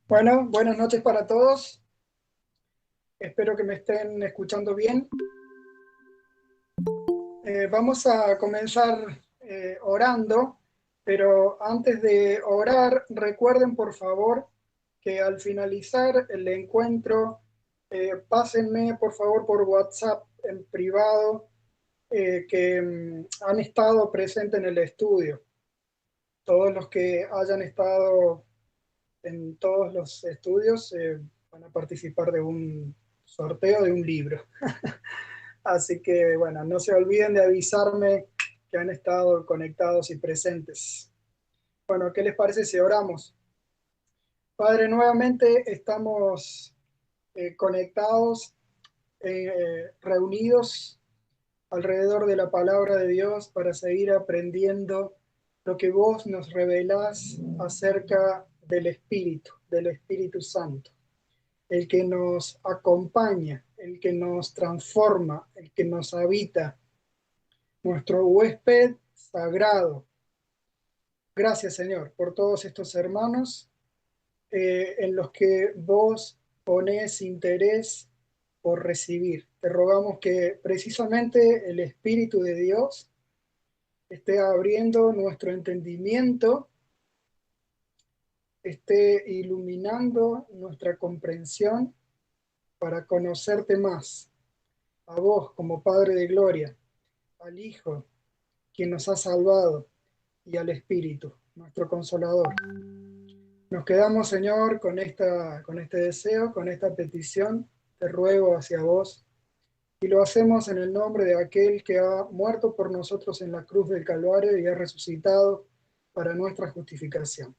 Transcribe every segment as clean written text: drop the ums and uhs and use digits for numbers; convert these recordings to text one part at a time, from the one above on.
Bueno, buenas noches para todos. Espero que me estén escuchando bien. Vamos a comenzar orando, pero antes de orar, recuerden por favor que al finalizar el encuentro, pásenme por favor por WhatsApp en privado que han estado presentes en el estudio. Todos los que hayan estado en todos los estudios van a participar de un sorteo de un libro. Así que bueno, no se olviden de avisarme que han estado conectados y presentes. Bueno, ¿qué les parece si oramos? Padre, nuevamente estamos conectados, reunidos alrededor de la palabra de Dios para seguir aprendiendo lo que vos nos revelás acerca del Espíritu Santo, el que nos acompaña, el que nos transforma, el que nos habita, nuestro huésped sagrado. Gracias, Señor, por todos estos hermanos en los que vos ponés interés por recibir. Te rogamos que precisamente el Espíritu de Dios esté abriendo nuestro entendimiento, esté iluminando nuestra comprensión para conocerte más, a vos como Padre de Gloria, al Hijo, quien nos ha salvado, y al Espíritu, nuestro Consolador. Nos quedamos, Señor, con este deseo, con esta petición. Te ruego hacia vos y lo hacemos en el nombre de aquel que ha muerto por nosotros en la cruz del Calvario y ha resucitado para nuestra justificación.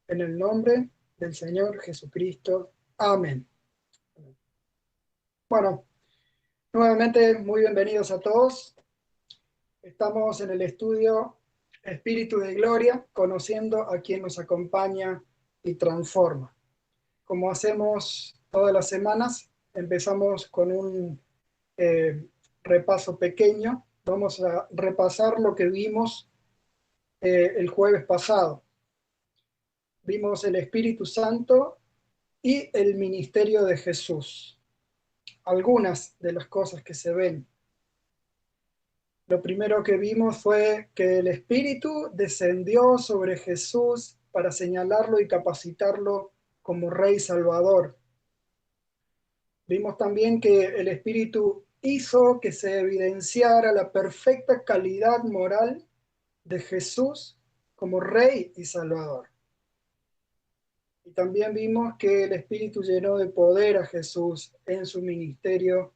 En el nombre del Señor Jesucristo. Amén. Bueno, nuevamente muy bienvenidos a todos. Estamos en el estudio Espíritu de Gloria, conociendo a quien nos acompaña y transforma. Como hacemos todas las semanas, empezamos con un repaso pequeño. Vamos a repasar lo que vimos el jueves pasado. Vimos el Espíritu Santo y el ministerio de Jesús. Algunas de las cosas que se ven. Lo primero que vimos fue que el Espíritu descendió sobre Jesús para señalarlo y capacitarlo como Rey Salvador. Vimos también que el Espíritu hizo que se evidenciara la perfecta calidad moral de Jesús como Rey y Salvador. Y también vimos que el Espíritu llenó de poder a Jesús en su ministerio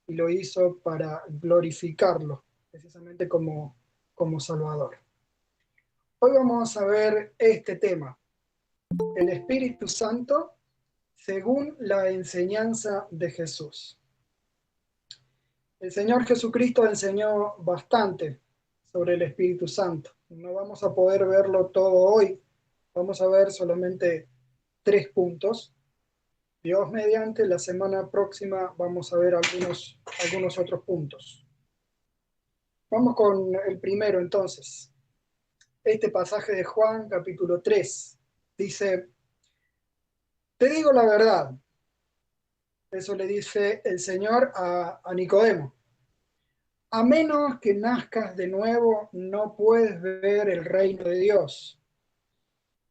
y lo hizo para glorificarlo, precisamente como Salvador. Hoy vamos a ver este tema, el Espíritu Santo según la enseñanza de Jesús. El Señor Jesucristo enseñó bastante sobre el Espíritu Santo. No vamos a poder verlo todo hoy. Vamos a ver solamente 3 puntos. Dios mediante, la semana próxima vamos a ver algunos otros puntos. Vamos con el primero entonces. Este pasaje de Juan, capítulo 3, dice, te digo la verdad. Eso le dice el Señor a Nicodemo. A menos que nazcas de nuevo, no puedes ver el reino de Dios.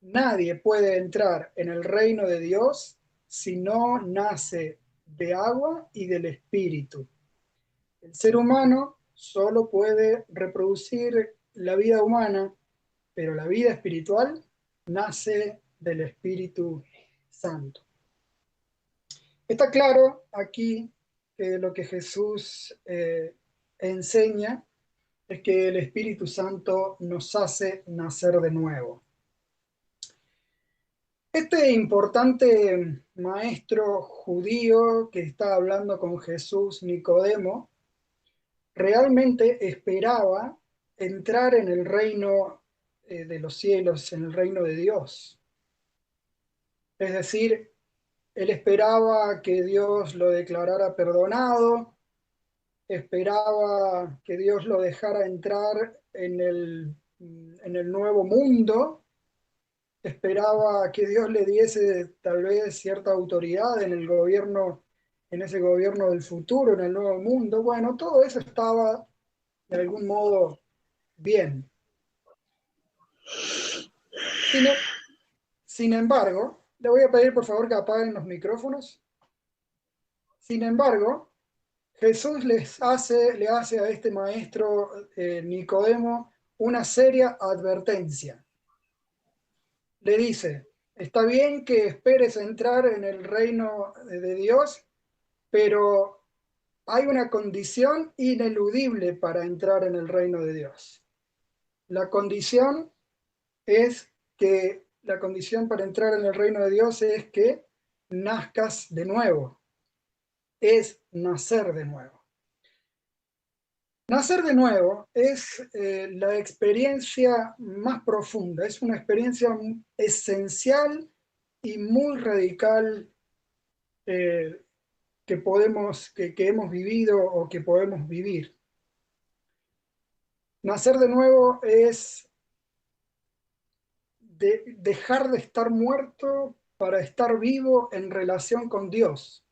Nadie puede entrar en el reino de Dios si no nace de agua y del Espíritu. El ser humano solo puede reproducir la vida humana, pero la vida espiritual nace del Espíritu Santo. Está claro aquí que lo que Jesús enseña es que el Espíritu Santo nos hace nacer de nuevo. Este importante maestro judío que está hablando con Jesús, Nicodemo, realmente esperaba entrar en el reino de los cielos, en el reino de Dios. Es decir, él esperaba que Dios lo declarara perdonado, esperaba que Dios lo dejara entrar en el nuevo mundo, esperaba que Dios le diese tal vez cierta autoridad en el gobierno, en ese gobierno del futuro, en el nuevo mundo. Bueno, todo eso estaba de algún modo bien. Sin, e- Sin embargo, le voy a pedir por favor que apaguen los micrófonos. Sin embargo, Jesús le hace a este maestro Nicodemo una seria advertencia. Le dice, está bien que esperes entrar en el reino de Dios, pero hay una condición ineludible para entrar en el reino de Dios. La condición es la condición para entrar en el reino de Dios es que nazcas de nuevo, es nacer de nuevo. Nacer de nuevo es la experiencia más profunda, es una experiencia esencial y muy radical eh, que hemos vivido o que podemos vivir. Nacer de nuevo es dejar de estar muerto para estar vivo en relación con Dios.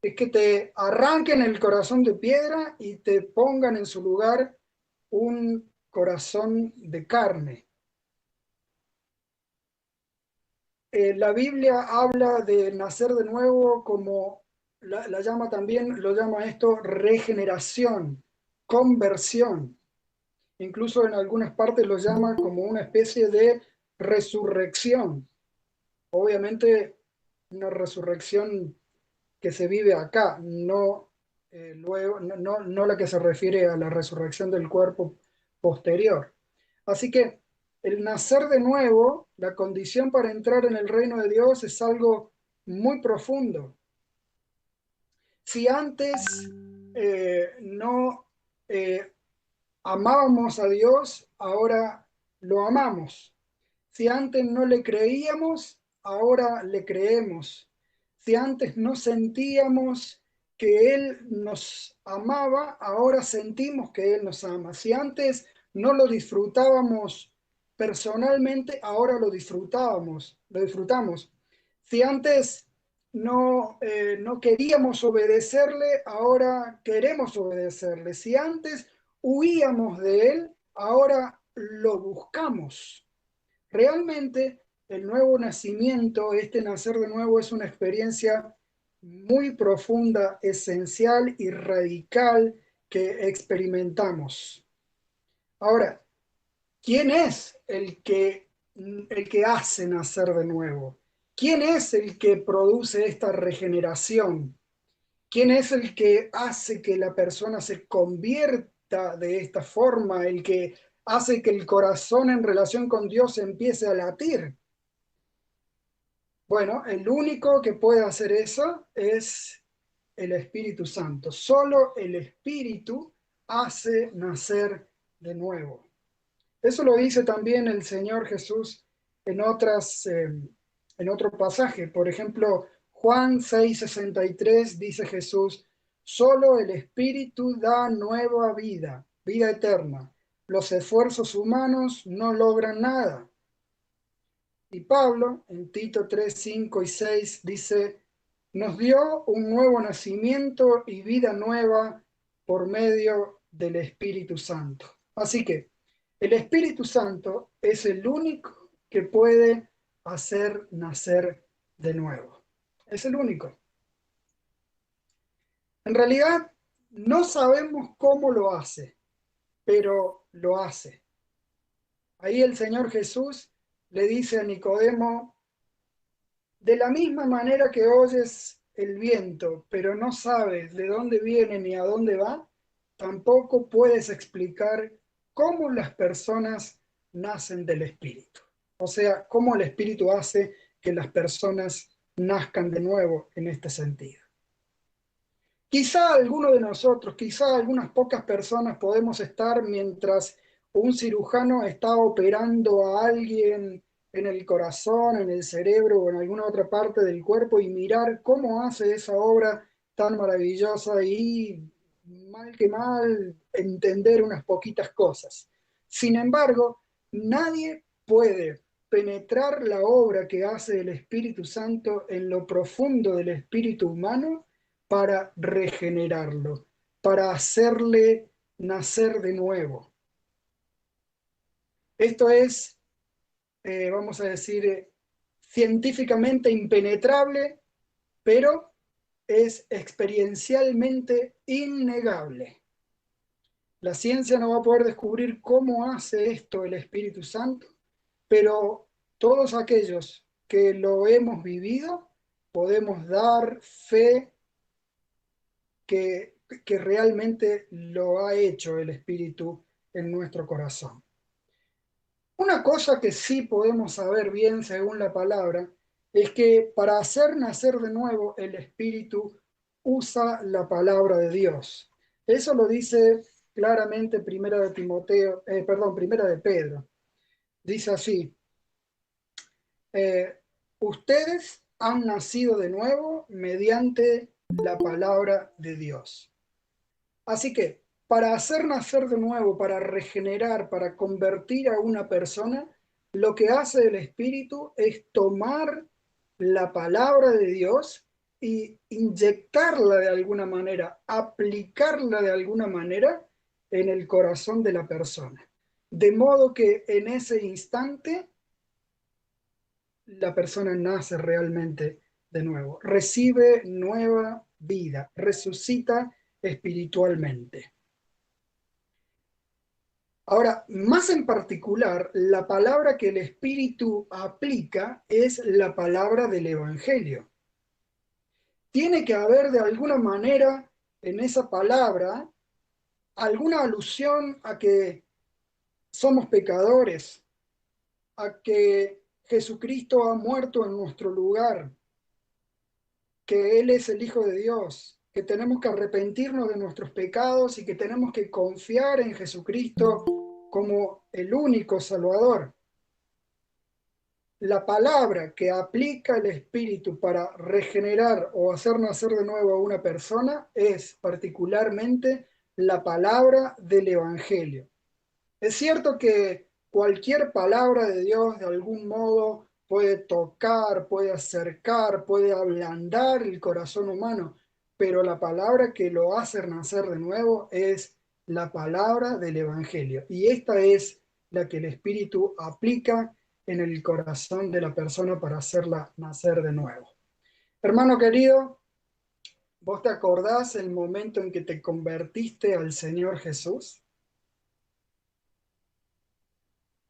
Es que te arranquen el corazón de piedra y te pongan en su lugar un corazón de carne. La Biblia habla de nacer de nuevo como la llama también, lo llama esto regeneración, conversión. Incluso en algunas partes lo llama como una especie de resurrección. Obviamente una resurrección que se vive acá, no, luego, no la que se refiere a la resurrección del cuerpo posterior. Así que el nacer de nuevo, la condición para entrar en el reino de Dios es algo muy profundo. Si antes no amábamos a Dios, ahora lo amamos. Si antes no le creíamos, ahora le creemos. Si antes no sentíamos que Él nos amaba, ahora sentimos que Él nos ama. Si antes no lo disfrutábamos personalmente, ahora lo disfrutamos. Si antes no queríamos obedecerle, ahora queremos obedecerle. Si antes huíamos de Él, ahora lo buscamos. Realmente el nuevo nacimiento, este nacer de nuevo, es una experiencia muy profunda, esencial y radical que experimentamos. Ahora, ¿quién es el que hace nacer de nuevo? ¿Quién es el que produce esta regeneración? ¿Quién es el que hace que la persona se convierta de esta forma? El que hace que el corazón en relación con Dios empiece a latir. Bueno, el único que puede hacer eso es el Espíritu Santo. Solo el Espíritu hace nacer de nuevo. Eso lo dice también el Señor Jesús en en otro pasaje. Por ejemplo, Juan 6:63 dice Jesús, solo el Espíritu da nueva vida, vida eterna. Los esfuerzos humanos no logran nada. Y Pablo, en Tito 3, 5 y 6, dice, nos dio un nuevo nacimiento y vida nueva por medio del Espíritu Santo. Así que el Espíritu Santo es el único que puede hacer nacer de nuevo. Es el único. En realidad, no sabemos cómo lo hace, pero lo hace. Ahí el Señor Jesús le dice a Nicodemo, de la misma manera que oyes el viento, pero no sabes de dónde viene ni a dónde va, tampoco puedes explicar cómo las personas nacen del Espíritu. O sea, cómo el Espíritu hace que las personas nazcan de nuevo en este sentido. Quizá alguno de nosotros, quizá algunas pocas personas podemos estar mientras un cirujano está operando a alguien en el corazón, en el cerebro o en alguna otra parte del cuerpo y mirar cómo hace esa obra tan maravillosa y mal que mal entender unas poquitas cosas. Sin embargo, nadie puede penetrar la obra que hace el Espíritu Santo en lo profundo del espíritu humano para regenerarlo, para hacerle nacer de nuevo. Esto es, vamos a decir, científicamente impenetrable, pero es experiencialmente innegable. La ciencia no va a poder descubrir cómo hace esto el Espíritu Santo, pero todos aquellos que lo hemos vivido podemos dar fe que realmente lo ha hecho el Espíritu en nuestro corazón. Una cosa que sí podemos saber bien según la palabra es que para hacer nacer de nuevo el Espíritu usa la palabra de Dios. Eso lo dice claramente Primera de Pedro. Dice así: ustedes han nacido de nuevo mediante la palabra de Dios. Así que para hacer nacer de nuevo, para regenerar, para convertir a una persona, lo que hace el Espíritu es tomar la palabra de Dios y inyectarla de alguna manera, aplicarla de alguna manera en el corazón de la persona. De modo que en ese instante la persona nace realmente de nuevo, recibe nueva vida, resucita espiritualmente. Ahora, más en particular, la palabra que el Espíritu aplica es la palabra del Evangelio. Tiene que haber de alguna manera en esa palabra alguna alusión a que somos pecadores, a que Jesucristo ha muerto en nuestro lugar, que Él es el Hijo de Dios, que tenemos que arrepentirnos de nuestros pecados y que tenemos que confiar en Jesucristo como el único Salvador. La palabra que aplica el Espíritu para regenerar o hacer nacer de nuevo a una persona es particularmente la palabra del Evangelio. Es cierto que cualquier palabra de Dios de algún modo puede tocar, puede acercar, puede ablandar el corazón humano, pero la palabra que lo hace nacer de nuevo es la palabra del Evangelio. Y esta es la que el Espíritu aplica en el corazón de la persona para hacerla nacer de nuevo. Hermano querido, ¿vos te acordás el momento en que te convertiste al Señor Jesús?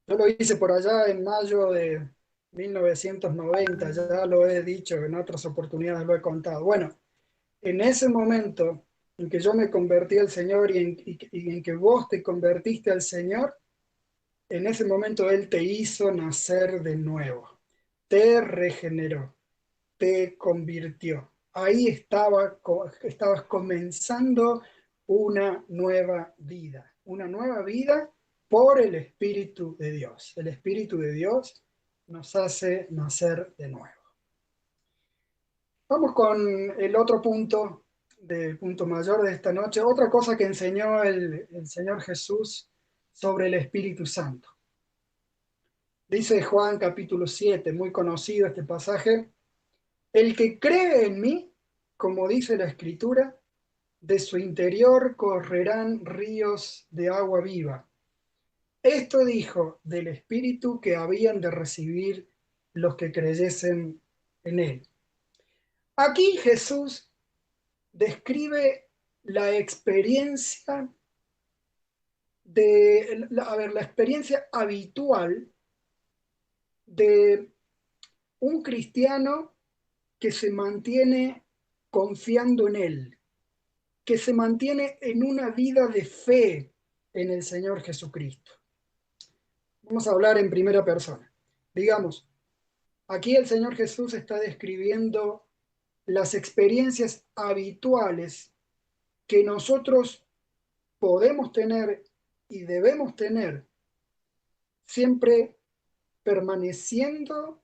Yo lo hice por allá en mayo de 1990, ya lo he dicho, en otras oportunidades lo he contado. Bueno, en ese momento en que yo me convertí al Señor y en que vos te convertiste al Señor, en ese momento Él te hizo nacer de nuevo, te regeneró, te convirtió. Ahí estabas comenzando una nueva vida por el Espíritu de Dios. El Espíritu de Dios nos hace nacer de nuevo. Vamos con el otro punto, del punto mayor de esta noche, otra cosa que enseñó el Señor Jesús sobre el Espíritu Santo. Dice Juan capítulo 7, muy conocido este pasaje: el que cree en mí, como dice la Escritura, de su interior correrán ríos de agua viva. Esto dijo del Espíritu que habían de recibir los que creyesen en él. Aquí Jesús describe la experiencia la experiencia habitual de un cristiano que se mantiene confiando en él, que se mantiene en una vida de fe en el Señor Jesucristo. Vamos a hablar en primera persona. Digamos, aquí el Señor Jesús está describiendo las experiencias habituales que nosotros podemos tener y debemos tener, siempre permaneciendo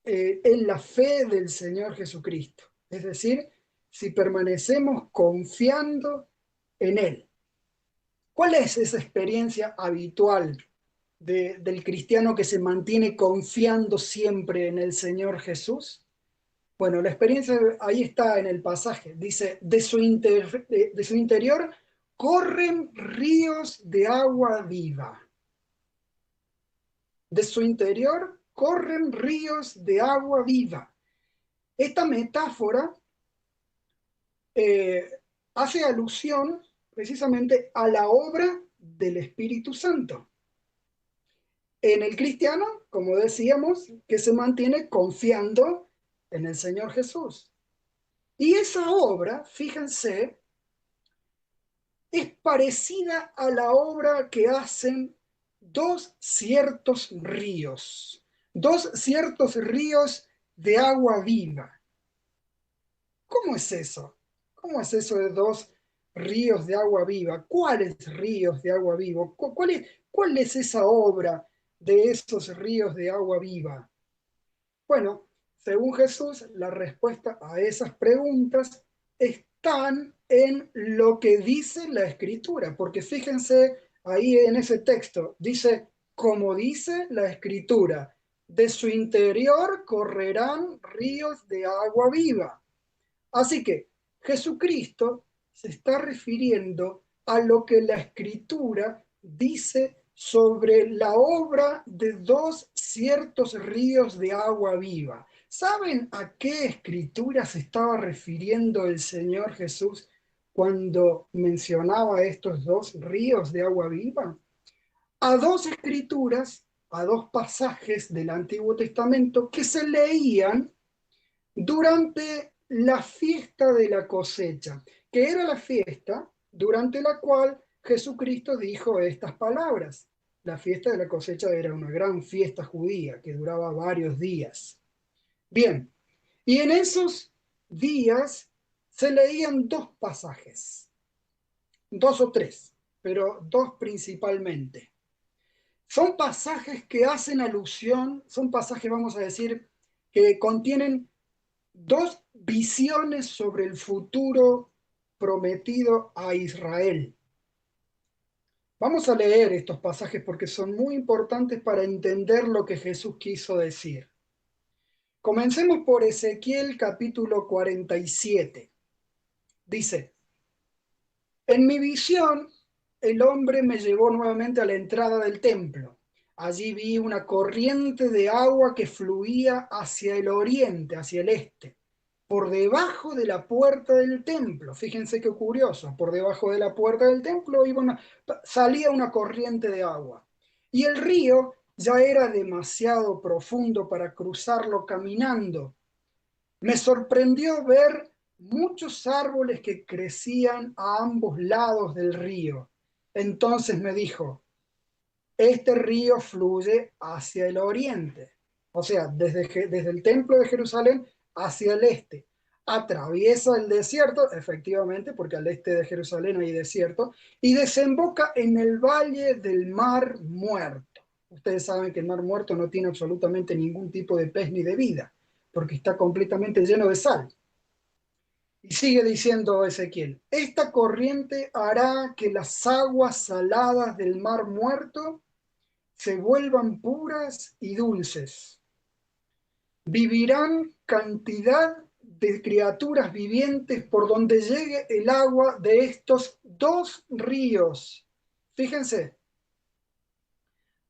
en la fe del Señor Jesucristo. Es decir, si permanecemos confiando en Él. ¿Cuál es esa experiencia habitual del cristiano que se mantiene confiando siempre en el Señor Jesús? Bueno, la experiencia ahí está en el pasaje. Dice, de su interior corren ríos de agua viva. De su interior corren ríos de agua viva. Esta metáfora eh, hace alusión precisamente a la obra del Espíritu Santo en el cristiano, como decíamos, que se mantiene confiando en el Señor Jesús. Y esa obra, fíjense, es parecida a la obra que hacen dos ciertos ríos de agua viva. ¿Cómo es eso? ¿Cómo es eso de dos ríos de agua viva? ¿Cuáles ríos de agua viva? ¿Cuál es esa obra de esos ríos de agua viva? Bueno, según Jesús, la respuesta a esas preguntas están en lo que dice la Escritura, porque fíjense ahí en ese texto, dice, como dice la Escritura, de su interior correrán ríos de agua viva. Así que Jesucristo se está refiriendo a lo que la Escritura dice sobre la obra de dos ciertos ríos de agua viva. ¿Saben a qué Escritura se estaba refiriendo el Señor Jesús cuando mencionaba estos dos ríos de agua viva? A dos escrituras, a dos pasajes del Antiguo Testamento que se leían durante la fiesta de la cosecha, que era la fiesta durante la cual Jesucristo dijo estas palabras. La fiesta de la cosecha era una gran fiesta judía que duraba varios días. Bien, y en esos días se leían dos pasajes, dos o tres, pero dos principalmente. Son pasajes que hacen alusión, son pasajes, vamos a decir, que contienen dos visiones sobre el futuro prometido a Israel. Vamos a leer estos pasajes porque son muy importantes para entender lo que Jesús quiso decir. Comencemos por Ezequiel capítulo 47. Dice, en mi visión, el hombre me llevó nuevamente a la entrada del templo. Allí vi una corriente de agua que fluía hacia el oriente, hacia el este, por debajo de la puerta del templo. Fíjense qué curioso, por debajo de la puerta del templo salía una corriente de agua. Y el río ya era demasiado profundo para cruzarlo caminando. Me sorprendió ver muchos árboles que crecían a ambos lados del río. Entonces me dijo, este río fluye hacia el oriente, o sea, desde el templo de Jerusalén hacia el este. Atraviesa el desierto, efectivamente, porque al este de Jerusalén hay desierto, y desemboca en el valle del Mar Muerto. Ustedes saben que el Mar Muerto no tiene absolutamente ningún tipo de pez ni de vida, porque está completamente lleno de sal. Y sigue diciendo Ezequiel, esta corriente hará que las aguas saladas del Mar Muerto se vuelvan puras y dulces. Vivirán cantidad de criaturas vivientes por donde llegue el agua de estos dos ríos. Fíjense,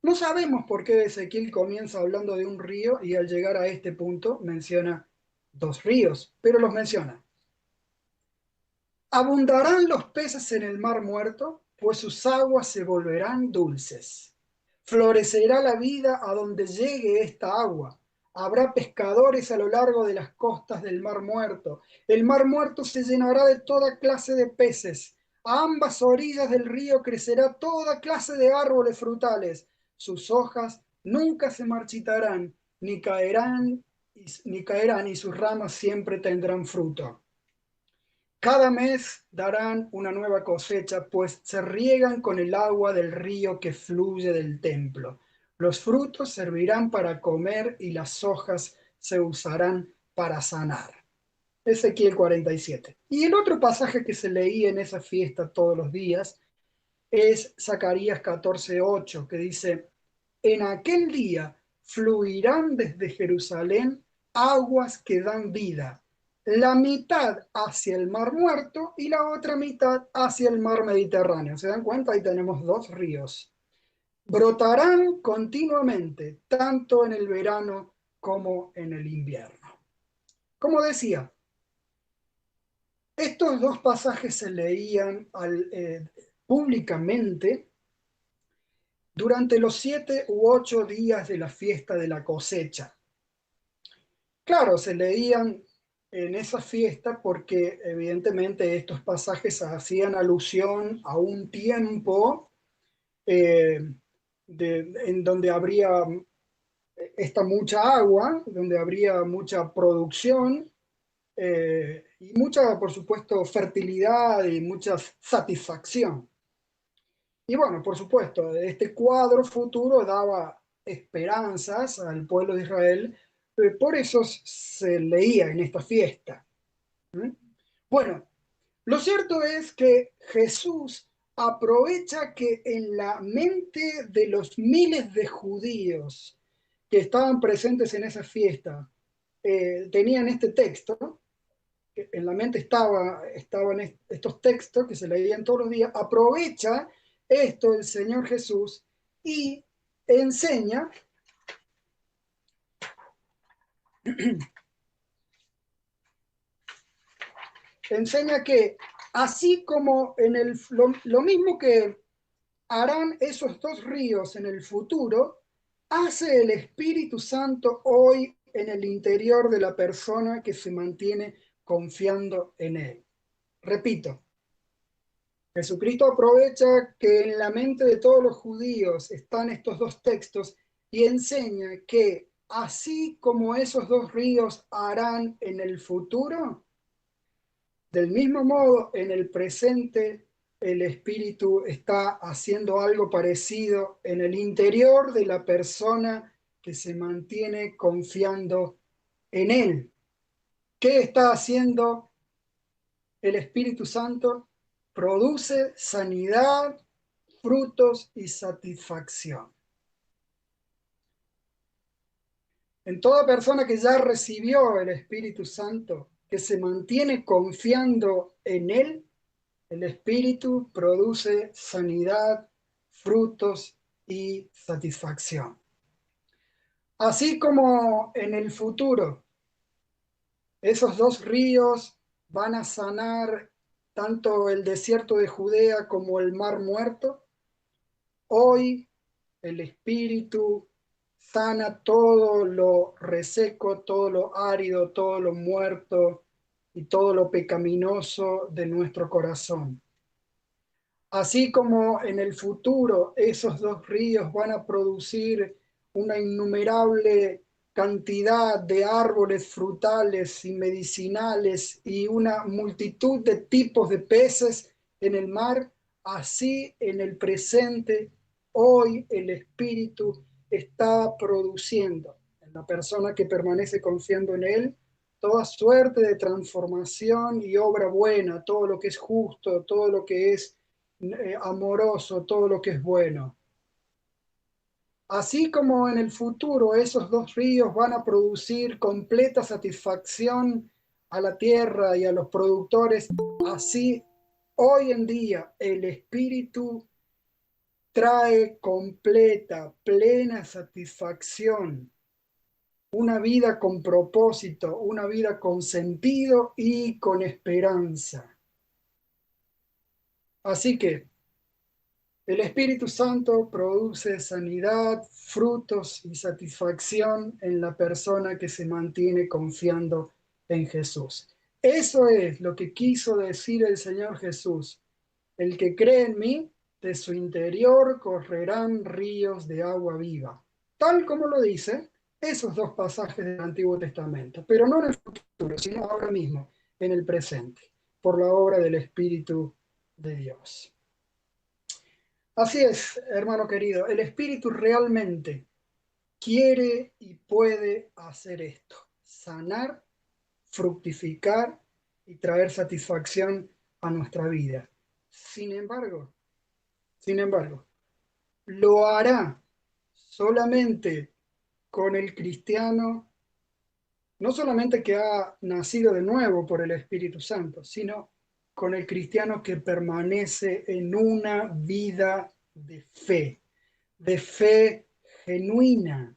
no sabemos por qué Ezequiel comienza hablando de un río y al llegar a este punto menciona dos ríos, pero los menciona. Abundarán los peces en el mar muerto, pues sus aguas se volverán dulces. Florecerá la vida a donde llegue esta agua. Habrá pescadores a lo largo de las costas del Mar Muerto. El Mar Muerto se llenará de toda clase de peces. A ambas orillas del río crecerá toda clase de árboles frutales. Sus hojas nunca se marchitarán, ni caerán, y sus ramas siempre tendrán fruto. Cada mes darán una nueva cosecha, pues se riegan con el agua del río que fluye del templo. Los frutos servirán para comer y las hojas se usarán para sanar. Ezequiel 47. Y el otro pasaje que se leía en esa fiesta todos los días es Zacarías 14:8, que dice, En aquel día fluirán desde Jerusalén aguas que dan vida, la mitad hacia el Mar Muerto y la otra mitad hacia el Mar Mediterráneo. ¿Se dan cuenta? Ahí tenemos dos ríos. Brotarán continuamente, tanto en el verano como en el invierno. Como decía, estos dos pasajes se leían públicamente durante los 7 u 8 días de la fiesta de la cosecha. Claro, se leían en esa fiesta porque evidentemente estos pasajes hacían alusión a un tiempo eh, en donde habría esta mucha agua, donde habría mucha producción y mucha, por supuesto, fertilidad y mucha satisfacción. Y bueno, por supuesto, este cuadro futuro daba esperanzas al pueblo de Israel, por eso se leía en esta fiesta. ¿Mm? Bueno, lo cierto es que Jesús aprovecha que en la mente de los miles de judíos que estaban presentes en esa fiesta, tenían este texto, que en la mente estaban estos textos que se leían todos los días, aprovecha esto el Señor Jesús y enseña, enseña que así como lo mismo que harán esos dos ríos en el futuro, hace el Espíritu Santo hoy en el interior de la persona que se mantiene confiando en Él. Repito, Jesucristo aprovecha que en la mente de todos los judíos están estos dos textos y enseña que así como esos dos ríos harán en el futuro, del mismo modo en el presente el Espíritu está haciendo algo parecido en el interior de la persona que se mantiene confiando en Él. ¿Qué está haciendo el Espíritu Santo? Produce sanidad, frutos y satisfacción. En toda persona que ya recibió el Espíritu Santo, que se mantiene confiando en Él, el Espíritu produce sanidad, frutos y satisfacción. Así como en el futuro, esos dos ríos van a sanar tanto el desierto de Judea como el Mar Muerto, hoy el Espíritu sana todo lo reseco, todo lo árido, todo lo muerto y todo lo pecaminoso de nuestro corazón. Así como en el futuro esos dos ríos van a producir una innumerable cantidad de árboles frutales y medicinales y una multitud de tipos de peces en el mar, así en el presente, hoy el Espíritu está produciendo en la persona que permanece confiando en Él toda suerte de transformación y obra buena, todo lo que es justo, todo lo que es amoroso, todo lo que es bueno. Así como en el futuro esos dos ríos van a producir completa satisfacción a la tierra y a los productores, así hoy en día el Espíritu trae completa, plena satisfacción, una vida con propósito, una vida con sentido y con esperanza. Así que el Espíritu Santo produce sanidad, frutos y satisfacción en la persona que se mantiene confiando en Jesús. Eso es lo que quiso decir el Señor Jesús. El que cree en mí, de su interior correrán ríos de agua viva. Tal como lo dicen esos dos pasajes del Antiguo Testamento, pero no en el futuro, sino ahora mismo, en el presente, por la obra del Espíritu de Dios. Así es, hermano querido, el Espíritu realmente quiere y puede hacer esto, sanar, fructificar y traer satisfacción a nuestra vida. Sin embargo, lo hará solamente con el cristiano, no solamente que ha nacido de nuevo por el Espíritu Santo, sino con el cristiano que permanece en una vida de fe genuina.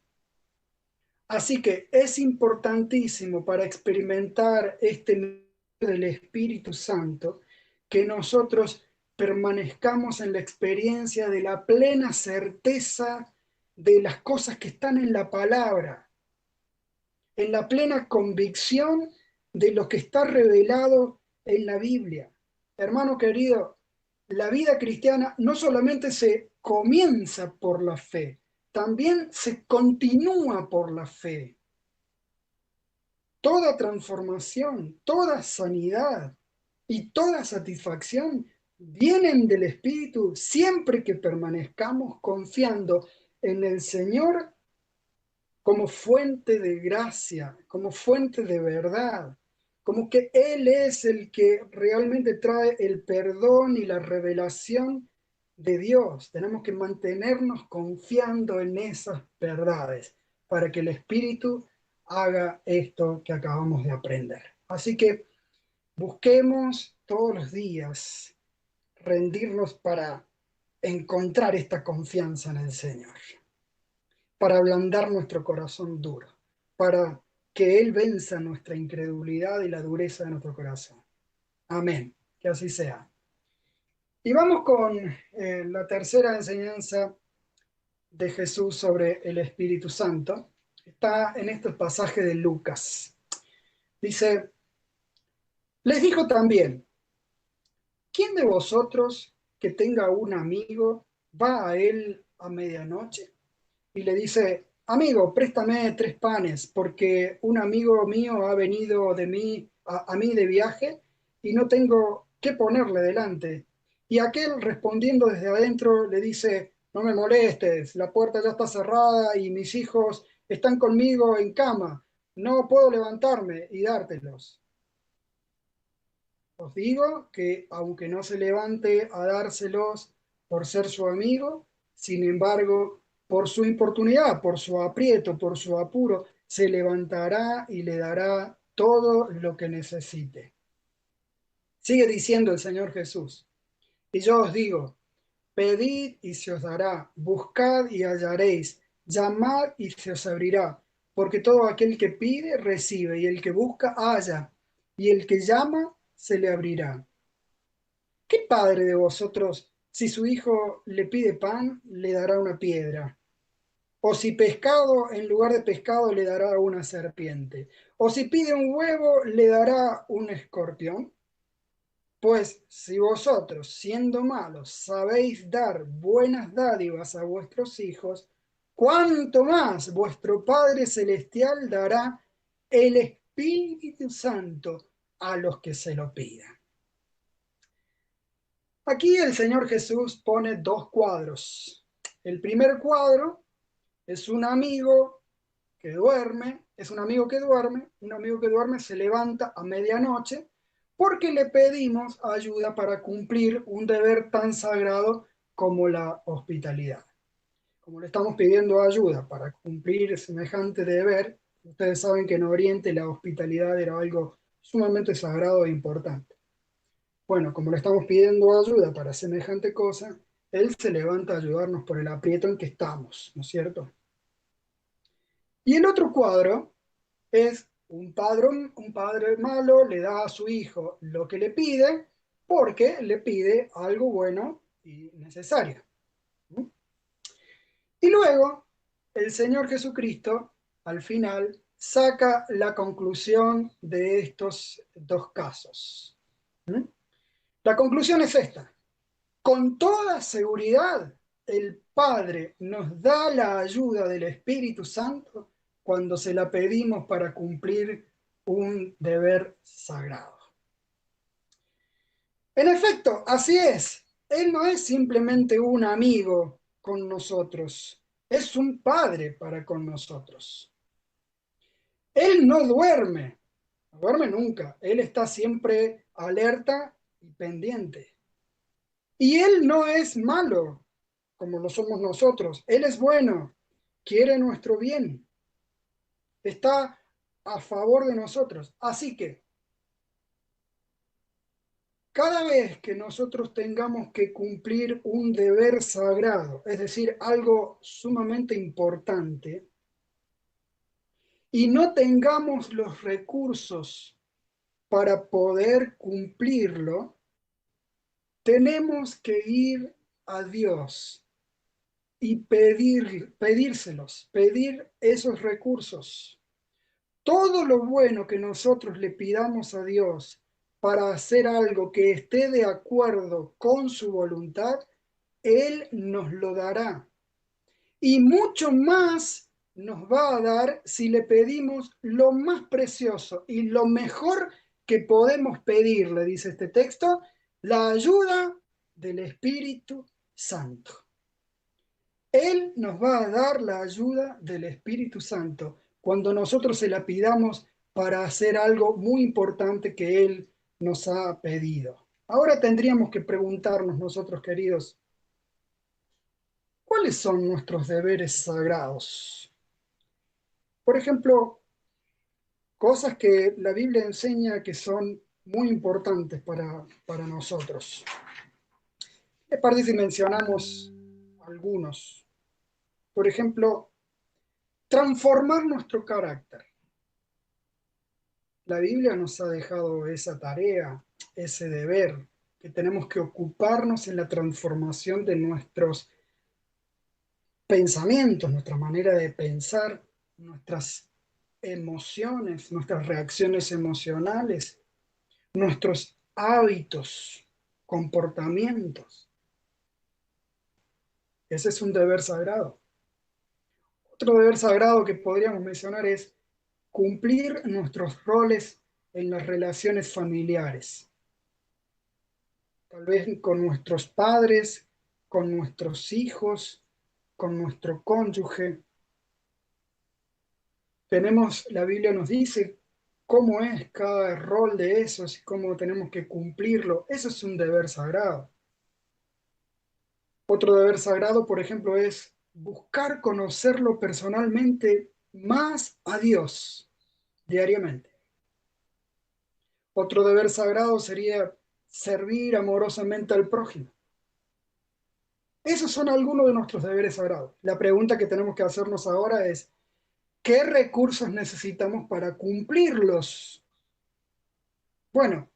Así que es importantísimo para experimentar este del Espíritu Santo que nosotros permanezcamos en la experiencia de la plena certeza de las cosas que están en la palabra, en la plena convicción de lo que está revelado en la Biblia. Hermano querido, la vida cristiana no solamente se comienza por la fe, también se continúa por la fe. Toda transformación, toda sanidad y toda satisfacción vienen del Espíritu siempre que permanezcamos confiando en el Señor como fuente de gracia, como fuente de verdad, como que Él es el que realmente trae el perdón y la revelación de Dios. Tenemos que mantenernos confiando en esas verdades para que el Espíritu haga esto que acabamos de aprender. Así que busquemos todos los días rendirnos para encontrar esta confianza en el Señor, para ablandar nuestro corazón duro, para que Él venza nuestra incredulidad y la dureza de nuestro corazón. Amén. Que así sea. Y vamos con la tercera enseñanza de Jesús sobre el Espíritu Santo. Está en este pasaje de Lucas. Dice, les dijo también, ¿quién de vosotros que tenga un amigo va a él a medianoche y le dice, amigo, préstame 3 panes, porque un amigo mío ha venido a mí de viaje y no tengo qué ponerle delante? Y aquel respondiendo desde adentro le dice, no me molestes, la puerta ya está cerrada y mis hijos están conmigo en cama, no puedo levantarme y dártelos. Os digo que aunque no se levante a dárselos por ser su amigo, sin embargo, por su importunidad, por su aprieto, por su apuro, se levantará y le dará todo lo que necesite. Sigue diciendo el Señor Jesús. Y yo os digo, pedid y se os dará, buscad y hallaréis, llamad y se os abrirá, porque todo aquel que pide, recibe, y el que busca, halla, y el que llama, se le abrirá. ¿Qué padre de vosotros, si su hijo le pide pan, le dará una piedra? O si pescado, en lugar de pescado, le dará una serpiente? O si pide un huevo, le dará un escorpión? Pues si vosotros, siendo malos, sabéis dar buenas dádivas a vuestros hijos, ¿cuánto más vuestro Padre Celestial dará el Espíritu Santo a los que se lo pidan? Aquí el Señor Jesús pone 2 cuadros. El primer cuadro es un amigo que duerme, un amigo que duerme se levanta a medianoche porque le pedimos ayuda para cumplir un deber tan sagrado como la hospitalidad. Como le estamos pidiendo ayuda para cumplir semejante deber, ustedes saben que en Oriente la hospitalidad era algo sumamente sagrado e importante. Bueno, como le estamos pidiendo ayuda para semejante cosa, Él se levanta a ayudarnos por el aprieto en que estamos, ¿no es cierto? Y el otro cuadro es un padre malo le da a su hijo lo que le pide porque le pide algo bueno y necesario. Y luego el Señor Jesucristo al final saca la conclusión de estos 2 casos. La conclusión es esta. Con toda seguridad, el Padre nos da la ayuda del Espíritu Santo cuando se la pedimos para cumplir un deber sagrado. En efecto, así es. Él no es simplemente un amigo con nosotros, es un padre para con nosotros. Él no duerme nunca. Él está siempre alerta y pendiente. Y Él no es malo, como lo somos nosotros. Él es bueno quiere nuestro bien, está a favor de nosotros. Así que cada vez que nosotros tengamos que cumplir un deber sagrado, es decir, algo sumamente importante, y no tengamos los recursos para poder cumplirlo, tenemos que ir a Dios y pedírselos, pedir esos recursos. Todo lo bueno que nosotros le pidamos a Dios para hacer algo que esté de acuerdo con su voluntad, Él nos lo dará. Y mucho más nos va a dar si le pedimos lo más precioso y lo mejor que podemos pedirle, dice este texto, la ayuda del Espíritu Santo. Él nos va a dar la ayuda del Espíritu Santo cuando nosotros se la pidamos para hacer algo muy importante que Él nos ha pedido. Ahora tendríamos que preguntarnos nosotros, queridos, ¿cuáles son nuestros deberes sagrados? Por ejemplo, cosas que la Biblia enseña que son muy importantes para nosotros. ¿Qué parece si mencionamos algunos? Por ejemplo, transformar nuestro carácter. La Biblia nos ha dejado esa tarea, ese deber, que tenemos que ocuparnos en la transformación de nuestros pensamientos, nuestra manera de pensar, nuestras emociones, nuestras reacciones emocionales, nuestros hábitos, comportamientos. Ese es un deber sagrado. Otro deber sagrado que podríamos mencionar es cumplir nuestros roles en las relaciones familiares. Tal vez con nuestros padres, con nuestros hijos, con nuestro cónyuge. La Biblia nos dice cómo es cada rol de esos y cómo tenemos que cumplirlo. Eso es un deber sagrado. Otro deber sagrado, por ejemplo, es buscar conocerlo personalmente más a Dios diariamente. Otro deber sagrado sería servir amorosamente al prójimo. Esos son algunos de nuestros deberes sagrados. La pregunta que tenemos que hacernos ahora es, ¿qué recursos necesitamos para cumplirlos? Bueno,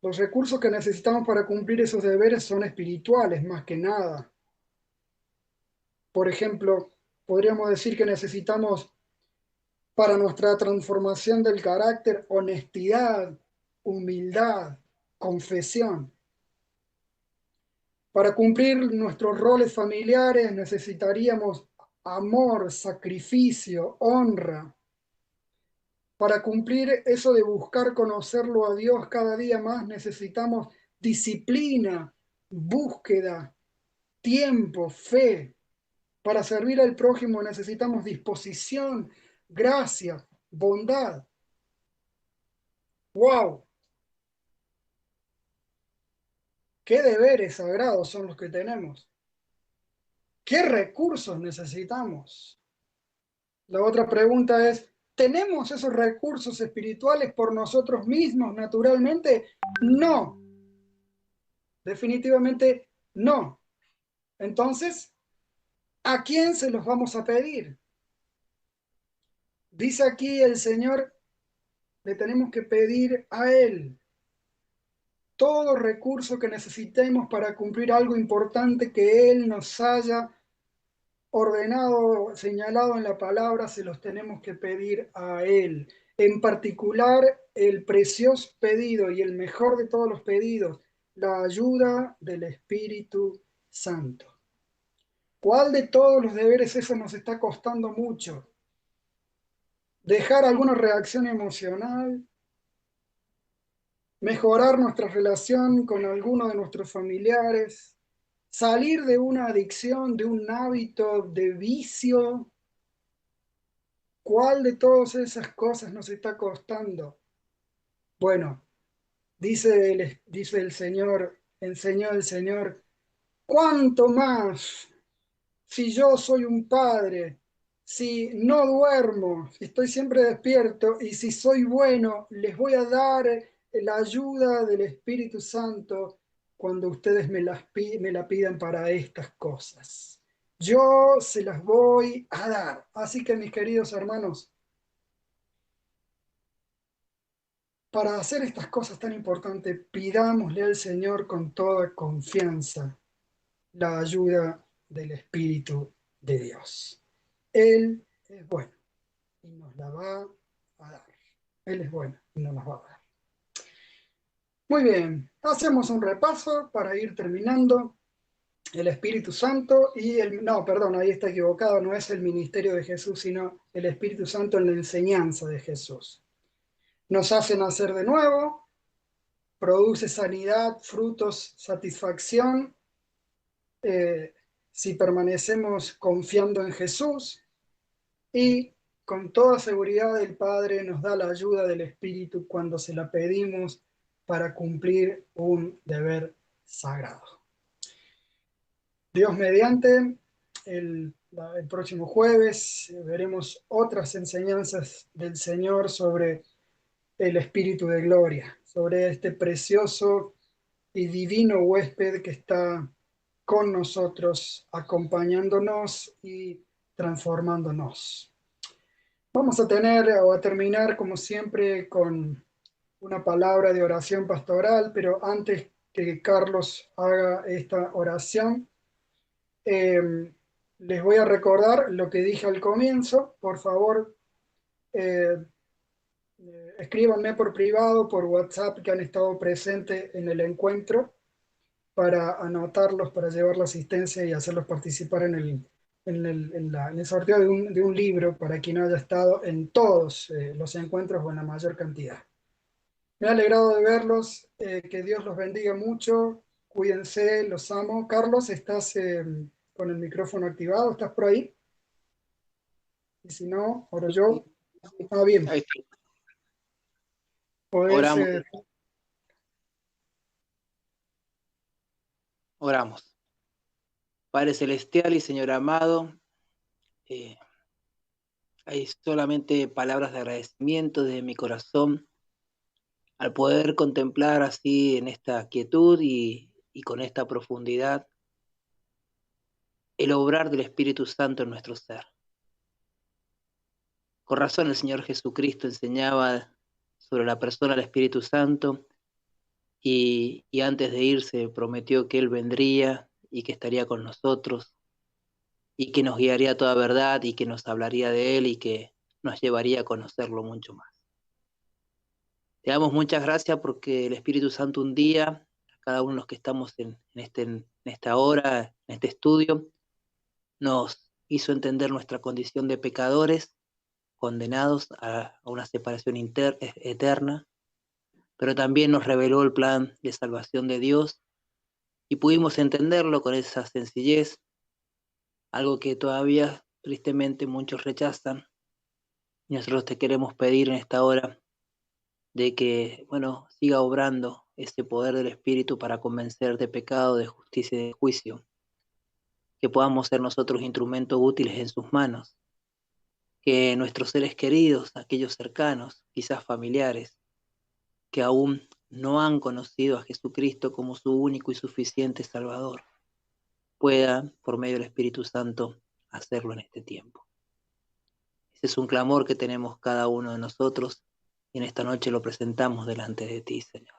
los recursos que necesitamos para cumplir esos deberes son espirituales, más que nada. Por ejemplo, podríamos decir que necesitamos para nuestra transformación del carácter honestidad, humildad, confesión. Para cumplir nuestros roles familiares necesitaríamos amor, sacrificio, honra. Para cumplir eso de buscar conocerlo a Dios cada día más necesitamos disciplina, búsqueda, tiempo, fe. Para servir al prójimo necesitamos disposición, gracia, bondad. ¡Wow! ¿Qué deberes sagrados son los que tenemos? ¿Qué recursos necesitamos? La otra pregunta es, ¿tenemos esos recursos espirituales por nosotros mismos naturalmente? No, definitivamente no. Entonces, ¿a quién se los vamos a pedir? Dice aquí el Señor, le tenemos que pedir a Él todo recurso que necesitemos para cumplir algo importante que Él nos haya ordenado, señalado en la palabra, se los tenemos que pedir a Él. En particular, el precioso pedido y el mejor de todos los pedidos, la ayuda del Espíritu Santo. ¿Cuál de todos los deberes eso nos está costando mucho? Dejar alguna reacción emocional, mejorar nuestra relación con alguno de nuestros familiares, salir de una adicción, de un hábito, de vicio. ¿Cuál de todas esas cosas nos está costando? Bueno, dice el Señor, enseñó el Señor, ¿cuánto más si yo soy un padre? si no duermo, si estoy siempre despierto y si soy bueno, les voy a dar la ayuda del Espíritu Santo cuando ustedes me la pidan para estas cosas. Yo se las voy a dar. Así que mis queridos hermanos, para hacer estas cosas tan importantes, pidámosle al Señor con toda confianza la ayuda del Espíritu de Dios. Él es bueno y nos la va a dar. Él es bueno y nos la va a dar. Muy bien, hacemos un repaso para ir terminando. El Espíritu Santo y el... No, perdón, ahí está equivocado, no es el ministerio de Jesús, sino el Espíritu Santo en la enseñanza de Jesús. Nos hace nacer de nuevo, produce sanidad, frutos, satisfacción, si permanecemos confiando en Jesús, y con toda seguridad el Padre nos da la ayuda del Espíritu cuando se la pedimos para cumplir un deber sagrado. Dios mediante, el próximo jueves veremos otras enseñanzas del Señor sobre el Espíritu de Gloria, sobre este precioso y divino huésped que está con nosotros, acompañándonos y transformándonos. Vamos a tener o a terminar, como siempre, con una palabra de oración pastoral, pero antes que Carlos haga esta oración, eh, les voy a recordar lo que dije al comienzo. Por favor, eh, escríbanme por privado, por WhatsApp, que han estado presentes en el encuentro, para anotarlos, para llevar la asistencia y hacerlos participar en el sorteo de un libro para quien haya estado en todos los encuentros o en la mayor cantidad. Me ha alegrado de verlos, que Dios los bendiga mucho, cuídense, los amo. Carlos, ¿estás con el micrófono activado? ¿Estás por ahí? Y si no, oro yo. Ah, bien, Ahí está. podés... Oramos, oramos. Padre Celestial y Señor amado, hay solamente palabras de agradecimiento desde mi corazón al poder contemplar así en esta quietud y con esta profundidad el obrar del Espíritu Santo en nuestro ser. Con razón el Señor Jesucristo enseñaba sobre la persona del Espíritu Santo y antes de irse prometió que Él vendría y que estaría con nosotros y que nos guiaría a toda verdad y que nos hablaría de Él y que nos llevaría a conocerlo mucho más. Te damos muchas gracias porque el Espíritu Santo un día, cada uno de los que estamos en esta hora, en este estudio, nos hizo entender nuestra condición de pecadores, condenados a una separación eterna, pero también nos reveló el plan de salvación de Dios y pudimos entenderlo con esa sencillez, algo que todavía tristemente muchos rechazan. Y nosotros te queremos pedir en esta hora de que, siga obrando ese poder del Espíritu para convencer de pecado, de justicia y de juicio, que podamos ser nosotros instrumentos útiles en sus manos, que nuestros seres queridos, aquellos cercanos, quizás familiares, que aún no han conocido a Jesucristo como su único y suficiente Salvador, puedan, por medio del Espíritu Santo, hacerlo en este tiempo. Ese es un clamor que tenemos cada uno de nosotros y en esta noche lo presentamos delante de ti, Señor.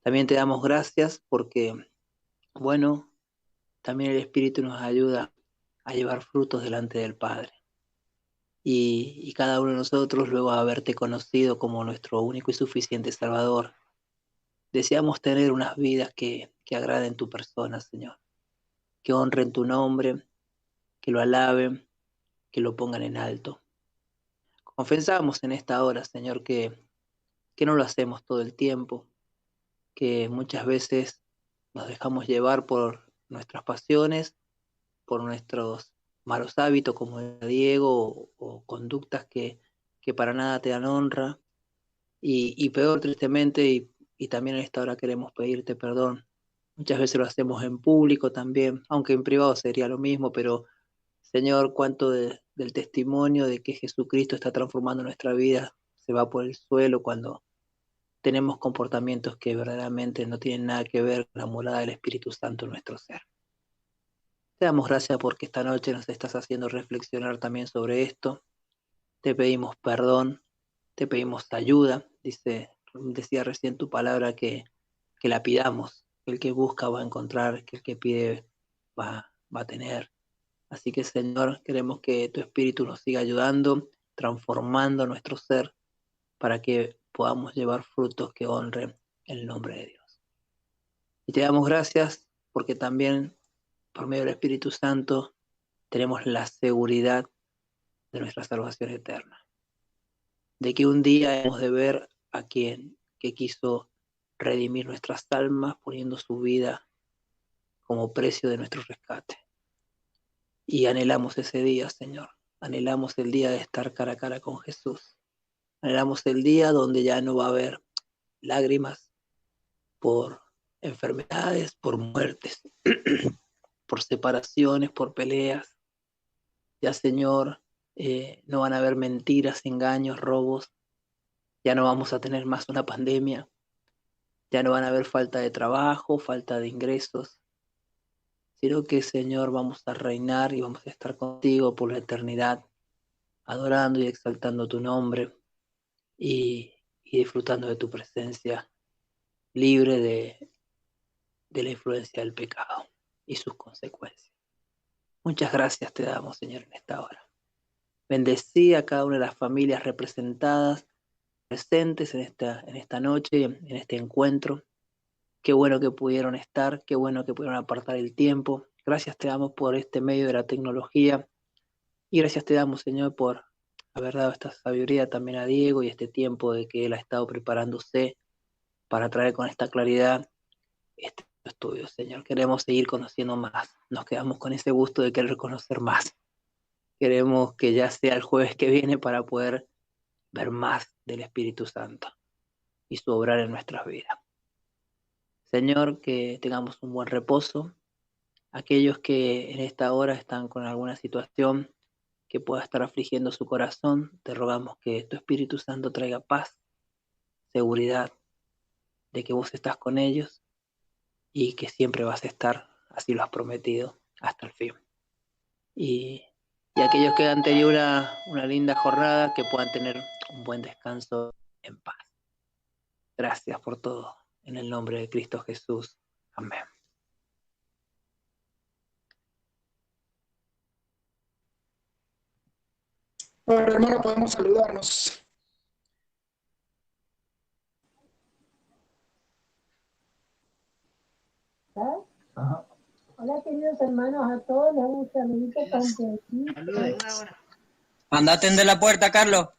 También te damos gracias porque, también el Espíritu nos ayuda a llevar frutos delante del Padre. Y cada uno de nosotros, luego de haberte conocido como nuestro único y suficiente Salvador, deseamos tener unas vidas que agraden tu persona, Señor, que honren tu nombre, que lo alaben, que lo pongan en alto. Confesamos en esta hora, Señor, que no lo hacemos todo el tiempo, que muchas veces nos dejamos llevar por nuestras pasiones, por nuestros malos hábitos, como era Diego, o conductas que para nada te dan honra. Y peor, tristemente, y también en esta hora queremos pedirte perdón. Muchas veces lo hacemos en público también, aunque en privado sería lo mismo, pero Señor, cuánto de del testimonio de que Jesucristo está transformando nuestra vida se va por el suelo cuando tenemos comportamientos que verdaderamente no tienen nada que ver con la morada del Espíritu Santo en nuestro ser. Te damos gracias porque esta noche nos estás haciendo reflexionar también sobre esto. Te pedimos perdón, te pedimos ayuda. Decía recién tu palabra que la pidamos. El que busca va a encontrar, que el que pide va a tener. Así que, Señor, queremos que tu Espíritu nos siga ayudando, transformando nuestro ser para que podamos llevar frutos que honren el nombre de Dios. Y te damos gracias porque también por medio del Espíritu Santo tenemos la seguridad de nuestra salvación eterna. De que un día hemos de ver a quien que quiso redimir nuestras almas poniendo su vida como precio de nuestro rescate. Y anhelamos ese día, Señor. Anhelamos el día de estar cara a cara con Jesús. Anhelamos el día donde ya no va a haber lágrimas por enfermedades, por muertes, por separaciones, por peleas. Ya, Señor, no van a haber mentiras, engaños, robos. Ya no vamos a tener más una pandemia. Ya no van a haber falta de trabajo, falta de ingresos. Sino que, Señor, vamos a reinar y vamos a estar contigo por la eternidad, adorando y exaltando tu nombre y disfrutando de tu presencia, libre de la influencia del pecado y sus consecuencias. Muchas gracias te damos, Señor, en esta hora. Bendecí a cada una de las familias representadas, presentes en esta noche, en este encuentro. Qué bueno que pudieron estar, qué bueno que pudieron apartar el tiempo. Gracias te damos por este medio de la tecnología y gracias te damos, Señor, por haber dado esta sabiduría también a Diego y este tiempo de que él ha estado preparándose para traer con esta claridad este estudio, Señor. Queremos seguir conociendo más. Nos quedamos con ese gusto de querer conocer más. Queremos que ya sea el jueves que viene para poder ver más del Espíritu Santo y su obrar en nuestras vidas. Señor, que tengamos un buen reposo. Aquellos que en esta hora están con alguna situación que pueda estar afligiendo su corazón, te rogamos que tu Espíritu Santo traiga paz, seguridad de que vos estás con ellos y que siempre vas a estar, así lo has prometido, hasta el fin. Y aquellos que han tenido una linda jornada, que puedan tener un buen descanso en paz. Gracias por todo. En el nombre de Cristo Jesús. Amén. Bueno, hermano, podemos saludarnos. Ajá. Hola, queridos hermanos, a todos les hago un saludito con Anda a atender la puerta, Carlos.